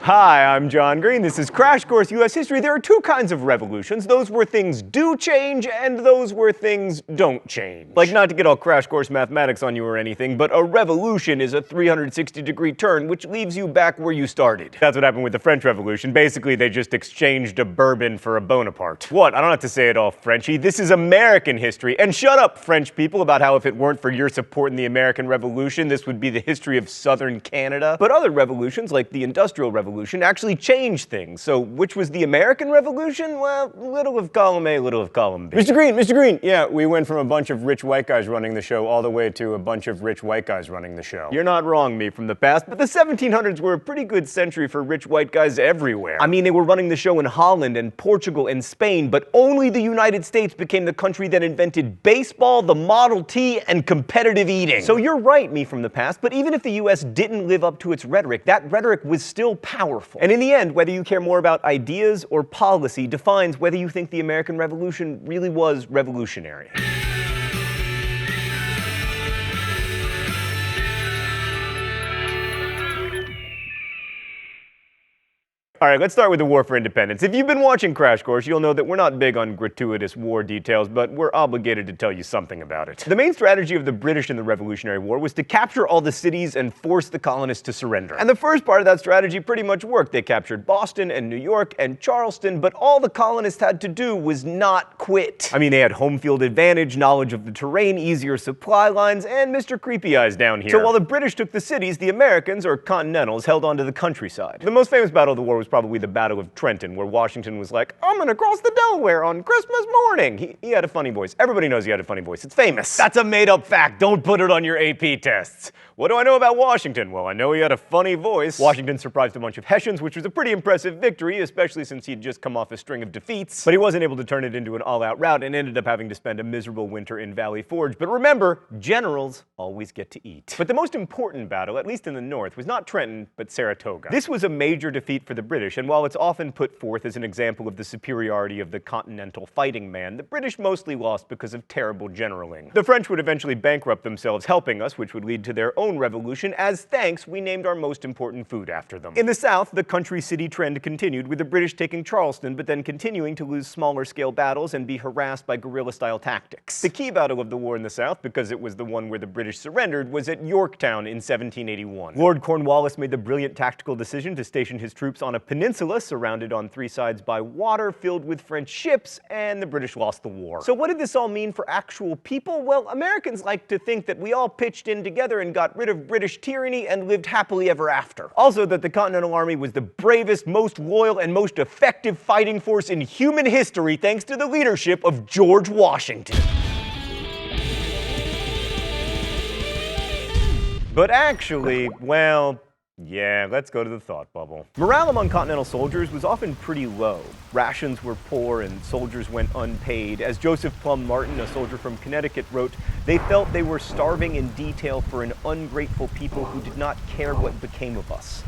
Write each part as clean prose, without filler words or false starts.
Hi, I'm John Green. This is Crash Course U.S. History. There are two kinds of revolutions. Those where things do change and those where things don't change. Like, not to get all Crash Course mathematics on you or anything, but a revolution is a 360-degree turn which leaves you back where you started. That's what happened with the French Revolution. Basically, they just exchanged a bourbon for a Bonaparte. What? I don't have to say it all Frenchy. This is American history. And shut up, French people, about how if it weren't for your support in the American Revolution, this would be the history of southern Canada. But other revolutions, like the Industrial Revolution, actually changed things. So which was the American Revolution? Well, little of column A, little of column B. Mr. Green, yeah, we went from a bunch of rich white guys running the show all the way to a bunch of rich white guys running the show. You're not wrong, me from the past, but the 1700s were a pretty good century for rich white guys everywhere. I mean, they were running the show in Holland and Portugal and Spain, but only the United States became the country that invented baseball, the Model T, and competitive eating. So you're right, me from the past, but even if the US didn't live up to its rhetoric, that rhetoric was still powerful. And in the end, whether you care more about ideas or policy defines whether you think the American Revolution really was revolutionary. All right, let's start with the War for Independence. If you've been watching Crash Course, you'll know that we're not big on gratuitous war details, but we're obligated to tell you something about it. The main strategy of the British in the Revolutionary War was to capture all the cities and force the colonists to surrender. And the first part of that strategy pretty much worked. They captured Boston and New York and Charleston, but all the colonists had to do was not quit. I mean, they had home field advantage, knowledge of the terrain, easier supply lines, and Mr. Creepy Eyes down here. So while the British took the cities, the Americans, or Continentals, held onto the countryside. The most famous battle of the war was probably the Battle of Trenton, where Washington was like, I'm gonna cross the Delaware on Christmas morning. He had a funny voice. Everybody knows he had a funny voice. It's famous. That's a made-up fact. Don't put it on your AP tests. What do I know about Washington? Well, I know he had a funny voice. Washington surprised a bunch of Hessians, which was a pretty impressive victory, especially since he'd just come off a string of defeats. But he wasn't able to turn it into an all-out rout and ended up having to spend a miserable winter in Valley Forge. But remember, generals always get to eat. But the most important battle, at least in the north, was not Trenton, but Saratoga. This was a major defeat for the British, and while it's often put forth as an example of the superiority of the continental fighting man, the British mostly lost because of terrible generaling. The French would eventually bankrupt themselves helping us, which would lead to their own revolution. As thanks, we named our most important food after them. In the south, the country-city trend continued, with the British taking Charleston, but then continuing to lose smaller-scale battles and be harassed by guerrilla-style tactics. The key battle of the war in the south, because it was the one where the British surrendered, was at Yorktown in 1781. Lord Cornwallis made the brilliant tactical decision to station his troops on a peninsula surrounded on three sides by water filled with French ships, and the British lost the war. So what did this all mean for actual people? Well, Americans like to think that we all pitched in together and got rid of British tyranny and lived happily ever after. Also, that the Continental Army was the bravest, most loyal, and most effective fighting force in human history thanks to the leadership of George Washington. But actually, well, yeah, let's go to the thought bubble. Morale among Continental soldiers was often pretty low. Rations were poor and soldiers went unpaid. As Joseph Plum Martin, a soldier from Connecticut, wrote, they felt they were starving in detail for an ungrateful people who did not care what became of us.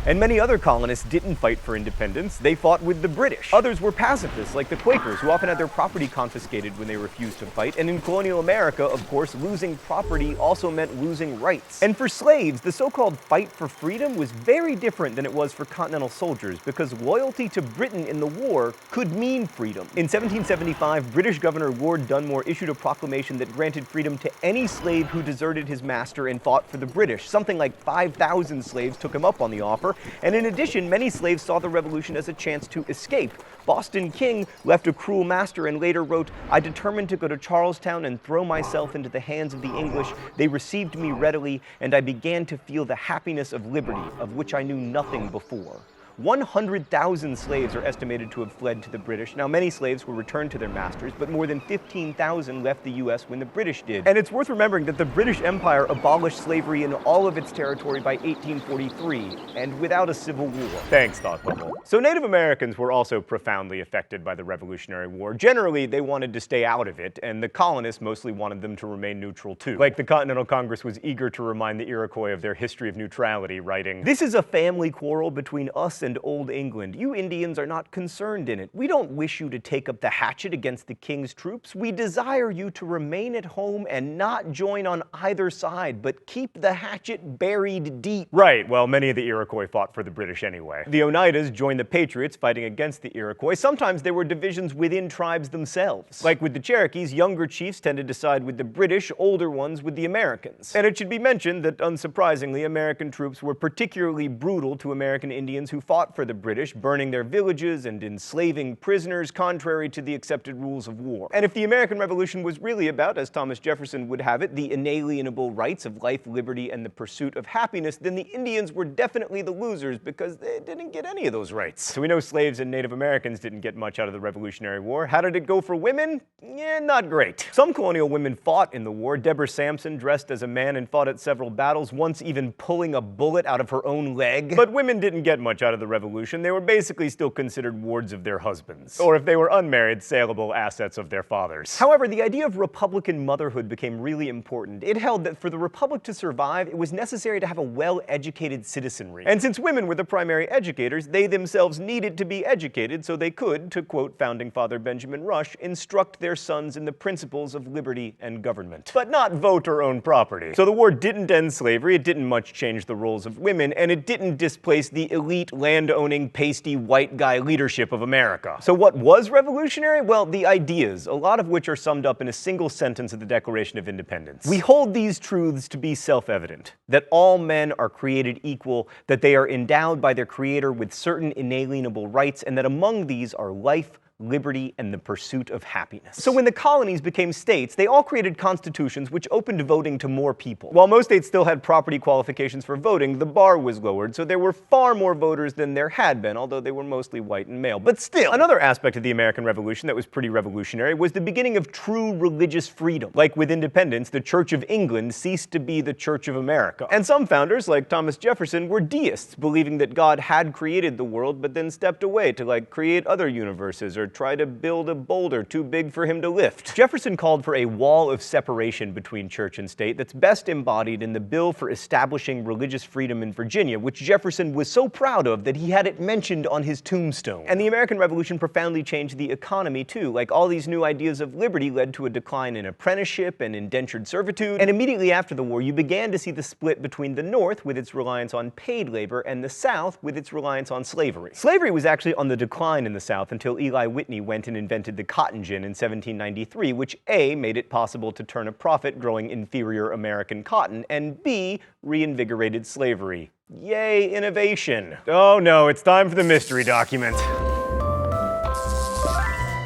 And many other colonists didn't fight for independence, they fought with the British. Others were pacifists, like the Quakers, who often had their property confiscated when they refused to fight. And in colonial America, of course, losing property also meant losing rights. And for slaves, the so-called fight for freedom was very different than it was for Continental soldiers, because loyalty to Britain in the war could mean freedom. In 1775, British Governor Lord Dunmore issued a proclamation that granted freedom to any slave who deserted his master and fought for the British. Something like 5,000 slaves took him up on the offer. And in addition, many slaves saw the revolution as a chance to escape. Boston King left a cruel master and later wrote, I determined to go to Charlestown and throw myself into the hands of the English. They received me readily, and I began to feel the happiness of liberty, of which I knew nothing before. 100,000 slaves are estimated to have fled to the British. Now, many slaves were returned to their masters, but more than 15,000 left the U.S. when the British did. And it's worth remembering that the British Empire abolished slavery in all of its territory by 1843, and without a civil war. Thanks, Thought Bubble. So Native Americans were also profoundly affected by the Revolutionary War. Generally, they wanted to stay out of it, and the colonists mostly wanted them to remain neutral too. Like the Continental Congress was eager to remind the Iroquois of their history of neutrality, writing, "This is a family quarrel between us and Old England. You Indians are not concerned in it. We don't wish you to take up the hatchet against the king's troops. We desire you to remain at home and not join on either side, but keep the hatchet buried deep. Right, well, many of the Iroquois fought for the British anyway. The Oneidas joined the Patriots fighting against the Iroquois. Sometimes there were divisions within tribes themselves. Like with the Cherokees, younger chiefs tended to side with the British, older ones with the Americans. And it should be mentioned that, unsurprisingly, American troops were particularly brutal to American Indians who fought for the British, burning their villages and enslaving prisoners contrary to the accepted rules of war. And if the American Revolution was really about, as Thomas Jefferson would have it, the inalienable rights of life, liberty, and the pursuit of happiness, then the Indians were definitely the losers because they didn't get any of those rights. So we know slaves and Native Americans didn't get much out of the Revolutionary War. How did it go for women? Yeah, not great. Some colonial women fought in the war. Deborah Sampson dressed as a man and fought at several battles, once even pulling a bullet out of her own leg. But women didn't get much out of the Revolution. They were basically still considered wards of their husbands, or if they were unmarried, saleable assets of their fathers. However, the idea of Republican motherhood became really important. It held that for the Republic to survive, it was necessary to have a well-educated citizenry. And since women were the primary educators, they themselves needed to be educated so they could, to quote founding father Benjamin Rush, instruct their sons in the principles of liberty and government. But not vote or own property. So the war didn't end slavery, it didn't much change the roles of women, and it didn't displace the elite, land-owning, pasty, white guy leadership of America. So what was revolutionary? Well, the ideas, a lot of which are summed up in a single sentence of the Declaration of Independence. We hold these truths to be self-evident, that all men are created equal, that they are endowed by their Creator with certain inalienable rights, and that among these are life, liberty, and the pursuit of happiness. So when the colonies became states, they all created constitutions which opened voting to more people. While most states still had property qualifications for voting, the bar was lowered, so there were far more voters than there had been, although they were mostly white and male. But still, another aspect of the American Revolution that was pretty revolutionary was the beginning of true religious freedom. Like with independence, the Church of England ceased to be the Church of America. And some founders, like Thomas Jefferson, were deists, believing that God had created the world, but then stepped away to create other universes or try to build a boulder too big for him to lift. Jefferson called for a wall of separation between church and state that's best embodied in the bill for establishing religious freedom in Virginia, which Jefferson was so proud of that he had it mentioned on his tombstone. And the American Revolution profoundly changed the economy too. Like all these new ideas of liberty led to a decline in apprenticeship and indentured servitude, and immediately after the war you began to see the split between the North with its reliance on paid labor and the South with its reliance on slavery. Slavery was actually on the decline in the South until Eli Whitney went and invented the cotton gin in 1793, which A, made it possible to turn a profit growing inferior American cotton, and B, reinvigorated slavery. Yay, innovation. Oh no, it's time for the mystery document.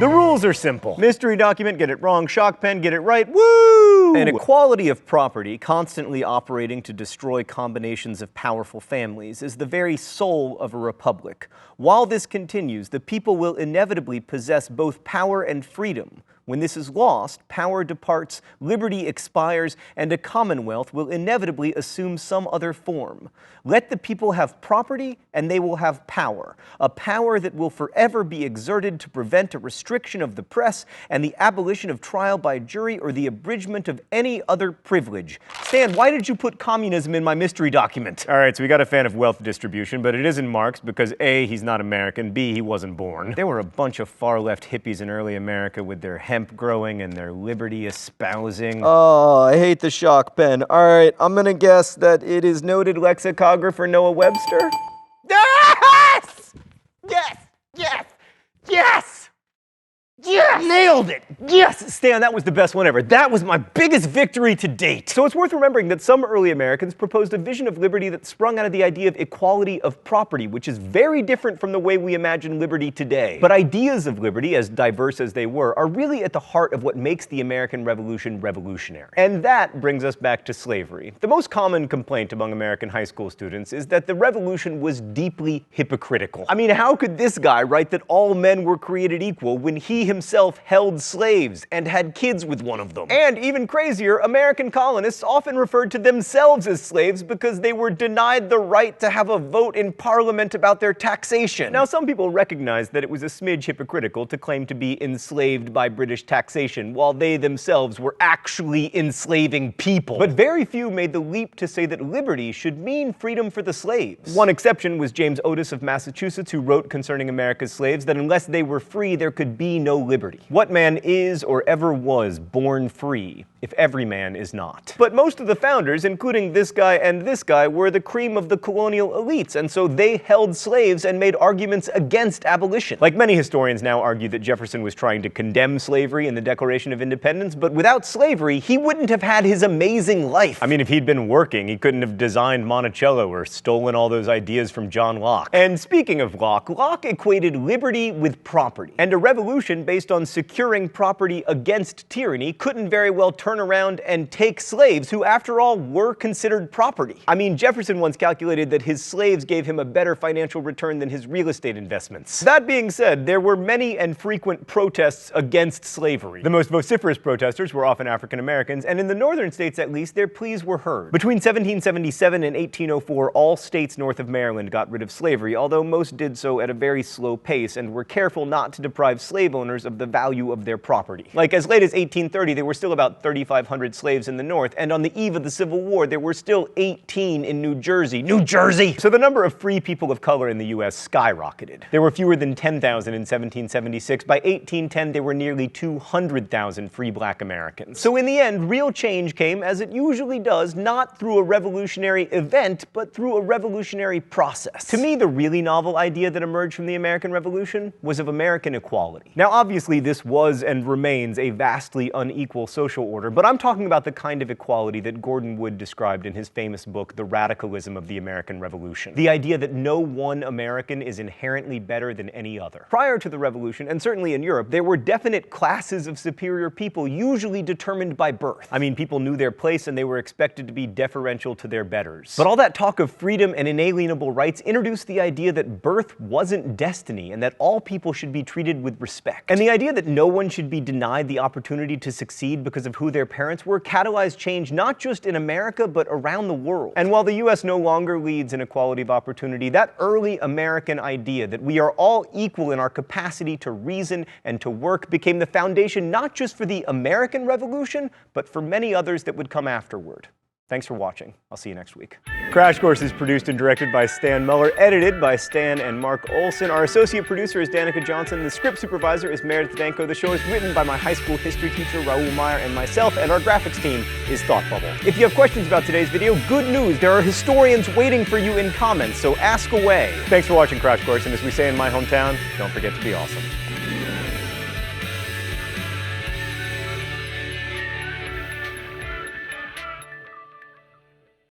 The rules are simple. Mystery document, get it wrong. Shock pen, get it right. Woo! An equality of property, constantly operating to destroy combinations of powerful families, is the very soul of a republic. While this continues, the people will inevitably possess both power and freedom. When this is lost, power departs, liberty expires, and a commonwealth will inevitably assume some other form. Let the people have property, and they will have power, a power that will forever be exerted to prevent a restriction of the press and the abolition of trial by jury or the abridgment of any other privilege. Stan, why did you put communism in my mystery document? All right, so we got a fan of wealth distribution, but it isn't Marx because A, he's not American, B, he wasn't born. There were a bunch of far-left hippies in early America with their hemp growing and their liberty espousing. Oh, I hate the shock pen. All right, I'm gonna guess that it is noted lexicographer Noah Webster. Yes! Yes! Yes! Yes! Yes! Nailed it! Yes! Stan, that was the best one ever. That was my biggest victory to date. So it's worth remembering that some early Americans proposed a vision of liberty that sprung out of the idea of equality of property, which is very different from the way we imagine liberty today. But ideas of liberty, as diverse as they were, are really at the heart of what makes the American Revolution revolutionary. And that brings us back to slavery. The most common complaint among American high school students is that the revolution was deeply hypocritical. I mean, how could this guy write that all men were created equal when he himself held held slaves and had kids with one of them. And even crazier, American colonists often referred to themselves as slaves because they were denied the right to have a vote in Parliament about their taxation. Now, some people recognize that it was a smidge hypocritical to claim to be enslaved by British taxation, while they themselves were actually enslaving people. But very few made the leap to say that liberty should mean freedom for the slaves. One exception was James Otis of Massachusetts, who wrote concerning America's slaves that unless they were free, there could be no liberty. What man is or ever was born free, if every man is not? But most of the founders, including this guy and this guy, were the cream of the colonial elites, and so they held slaves and made arguments against abolition. Like many historians now argue that Jefferson was trying to condemn slavery in the Declaration of Independence, but without slavery, he wouldn't have had his amazing life. I mean, if he'd been working, he couldn't have designed Monticello or stolen all those ideas from John Locke. And speaking of Locke, Locke equated liberty with property. And a revolution based on securing property against tyranny couldn't very well turn around and take slaves, who after all were considered property. I mean, Jefferson once calculated that his slaves gave him a better financial return than his real estate investments. That being said, there were many and frequent protests against slavery. The most vociferous protesters were often African Americans, and in the northern states at least, their pleas were heard. Between 1777 and 1804, all states north of Maryland got rid of slavery, although most did so at a very slow pace and were careful not to deprive slave owners of the value of their property. Like as late as 1830, there were still about 3,500 slaves in the north, and on the eve of the Civil War, there were still 18 in New Jersey. New Jersey! So the number of free people of color in the US skyrocketed. There were fewer than 10,000 in 1776. By 1810, there were nearly 200,000 free black Americans. So in the end, real change came, as it usually does, not through a revolutionary event, but through a revolutionary process. To me, the really novel idea that emerged from the American Revolution was of American equality. Now, obviously, this was and remains a vastly unequal social order, but I'm talking about the kind of equality that Gordon Wood described in his famous book, The Radicalism of the American Revolution. The idea that no one American is inherently better than any other. Prior to the Revolution, and certainly in Europe, there were definite classes of superior people, usually determined by birth. I mean, people knew their place and they were expected to be deferential to their betters. But all that talk of freedom and inalienable rights introduced the idea that birth wasn't destiny and that all people should be treated with respect. And the idea that no one should be denied the opportunity to succeed because of who their parents were catalyzed change not just in America, but around the world. And while the US no longer leads in equality of opportunity, that early American idea that we are all equal in our capacity to reason and to work became the foundation not just for the American Revolution, but for many others that would come afterward. Thanks for watching. I'll see you next week. Crash Course is produced and directed by Stan Muller, edited by Stan and Mark Olson. Our associate producer is Danica Johnson. The script supervisor is Meredith Danko. The show is written by my high school history teacher, Raoul Meyer, and myself, and our graphics team is Thought Bubble. If you have questions about today's video, good news. There are historians waiting for you in comments, so ask away. Thanks for watching Crash Course, and as we say in my hometown, don't forget to be awesome.